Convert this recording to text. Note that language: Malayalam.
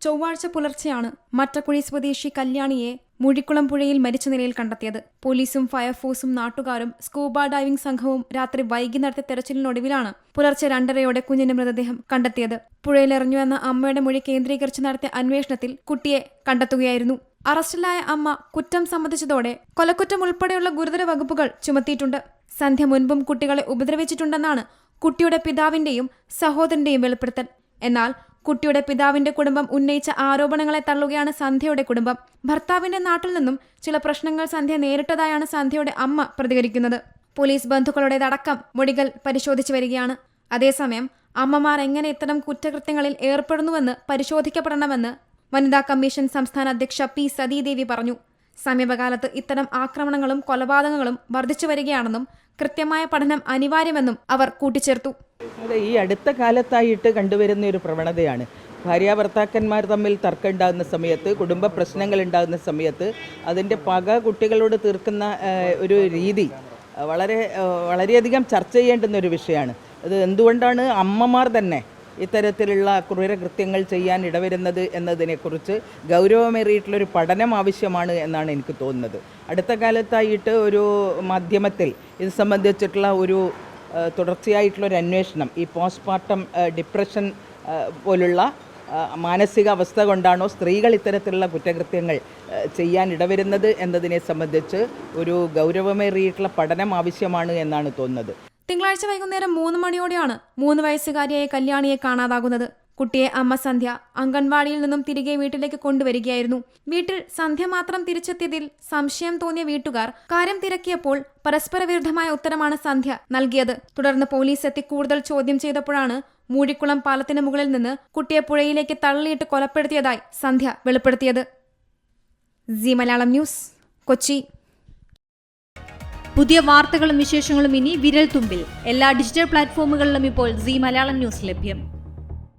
ചൊവ്വാഴ്ച പുലർച്ചെയാണ് മറ്റക്കുഴി സ്വദേശി കല്യാണിയെ മുഴിക്കുളം പുഴയിൽ മരിച്ച നിലയിൽ കണ്ടെത്തിയത്. പോലീസും ഫയർഫോഴ്സും നാട്ടുകാരും സ്കൂബ ഡൈവിംഗ് സംഘവും രാത്രി വൈകി നടത്തിയ തെരച്ചിലിനൊടുവിലാണ് പുലർച്ചെ 2:30 കുഞ്ഞിന്റെ മൃതദേഹം കണ്ടെത്തിയത്. പുഴയിലെറിഞ്ഞുവെന്ന അമ്മയുടെ മൊഴി കേന്ദ്രീകരിച്ച് നടത്തിയ അന്വേഷണത്തിൽ കുട്ടിയെ കണ്ടെത്തുകയായിരുന്നു. അറസ്റ്റിലായ അമ്മ കുറ്റം സമ്മതിച്ചതോടെ കൊലക്കുറ്റം ഉൾപ്പെടെയുള്ള ഗുരുതര വകുപ്പുകൾ ചുമത്തിയിട്ടുണ്ട്. സന്ധ്യ മുൻപും കുട്ടികളെ ഉപദ്രവിച്ചിട്ടുണ്ടെന്നാണ് കുട്ടിയുടെ പിതാവിന്റെയും സഹോദരന്റെയും വെളിപ്പെടുത്തൽ. എന്നാൽ കുട്ടിയുടെ പിതാവിന്റെ കുടുംബം ഉന്നയിച്ച ആരോപണങ്ങളെ തള്ളുകയാണ് സന്ധ്യയുടെ കുടുംബം. ഭർത്താവിന്റെ നാട്ടിൽ നിന്നും ചില പ്രശ്നങ്ങൾ സന്ധ്യ നേരിട്ടതായാണ് സന്ധ്യയുടെ അമ്മ പ്രതികരിക്കുന്നത്. പോലീസ് ബന്ധുക്കളുടേതടക്കം മൊഴികൾ പരിശോധിച്ചു വരികയാണ്. അതേസമയം അമ്മമാർ എങ്ങനെ ഇത്തരം കുറ്റകൃത്യങ്ങളിൽ ഏർപ്പെടുന്നുവെന്ന് പരിശോധിക്കപ്പെടണമെന്ന് വനിതാ കമ്മീഷൻ സംസ്ഥാന അധ്യക്ഷ പി സതീദേവി പറഞ്ഞു. സമീപകാലത്ത് ഇത്തരം ആക്രമണങ്ങളും കൊലപാതകങ്ങളും വർദ്ധിച്ചു വരികയാണെന്നും കൃത്യമായ പഠനം അനിവാര്യമെന്നും അവർ കൂട്ടിച്ചേർത്തു. ഈ അടുത്ത കാലത്തായിട്ട് കണ്ടുവരുന്ന ഒരു പ്രവണതയാണ്. ഭാര്യാഭർത്താക്കന്മാർ തമ്മിൽ തർക്കം ഉണ്ടാകുന്ന സമയത്ത്, കുടുംബ പ്രശ്നങ്ങൾ ഉണ്ടാകുന്ന സമയത്ത് അതിൻ്റെ പക കുട്ടികളോട് തീർക്കുന്ന ഒരു രീതി വളരെയധികം ചർച്ച ചെയ്യേണ്ടുന്ന ഒരു വിഷയമാണ്. അത് എന്തുകൊണ്ടാണ് അമ്മമാർ തന്നെ ഇത്തരത്തിലുള്ള ക്രൂരകൃത്യങ്ങൾ ചെയ്യാൻ ഇടവരുന്നത് എന്നതിനെക്കുറിച്ച് ഗൗരവമേറിയിട്ടുള്ളൊരു പഠനം ആവശ്യമാണ് എന്നാണ് എനിക്ക് തോന്നുന്നത്. അടുത്ത കാലത്തായിട്ട് ഒരു മാധ്യമത്തിൽ ഇത് സംബന്ധിച്ചിട്ടുള്ള ഒരു തുടർച്ചയായിട്ടുള്ളൊരു അന്വേഷണം, ഈ പോസ്റ്റ്മോർട്ടം ഡിപ്രഷൻ പോലുള്ള മാനസികാവസ്ഥ കൊണ്ടാണോ സ്ത്രീകൾ ഇത്തരത്തിലുള്ള കുറ്റകൃത്യങ്ങൾ ചെയ്യാൻ ഇടവരുന്നത് എന്നതിനെ സംബന്ധിച്ച് ഒരു ഗൗരവമേറിയിട്ടുള്ള പഠനം ആവശ്യമാണ് എന്നാണ് തോന്നുന്നത്. തിങ്കളാഴ്ച വൈകുന്നേരം 3 മണിയോടെയാണ് 3 വയസ്സുകാരിയായ കല്യാണിയെ കാണാതാകുന്നത്. കുട്ടിയെ അമ്മ സന്ധ്യ അംഗൻവാടിയിൽ നിന്നും തിരികെ വീട്ടിലേക്ക് കൊണ്ടുവരികയായിരുന്നു. വീട്ടിൽ സന്ധ്യ മാത്രം തിരിച്ചെത്തിയതിൽ സംശയം തോന്നിയ വീട്ടുകാർ കാര്യം തിരക്കിയപ്പോൾ പരസ്പര വിരുദ്ധമായ ഉത്തരമാണ് സന്ധ്യ നൽകിയത്. തുടർന്ന് പോലീസ് എത്തി കൂടുതൽ ചോദ്യം ചെയ്തപ്പോഴാണ് മൂഴിക്കുളം പാലത്തിന് മുകളിൽ നിന്ന് കുട്ടിയെ പുഴയിലേക്ക് തള്ളിയിട്ട് കൊലപ്പെടുത്തിയതായി സന്ധ്യ വെളിപ്പെടുത്തിയത്. സീ മലയാളം ന്യൂസ്, കൊച്ചി. പുതിയ വാർത്തകളും വിശേഷങ്ങളും ഇനി വിരൽ തുമ്പിൽ. എല്ലാ ഡിജിറ്റൽ പ്ലാറ്റ്ഫോമുകളിലും ഇപ്പോൾ സീ മലയാളം ന്യൂസ് ലഭ്യം.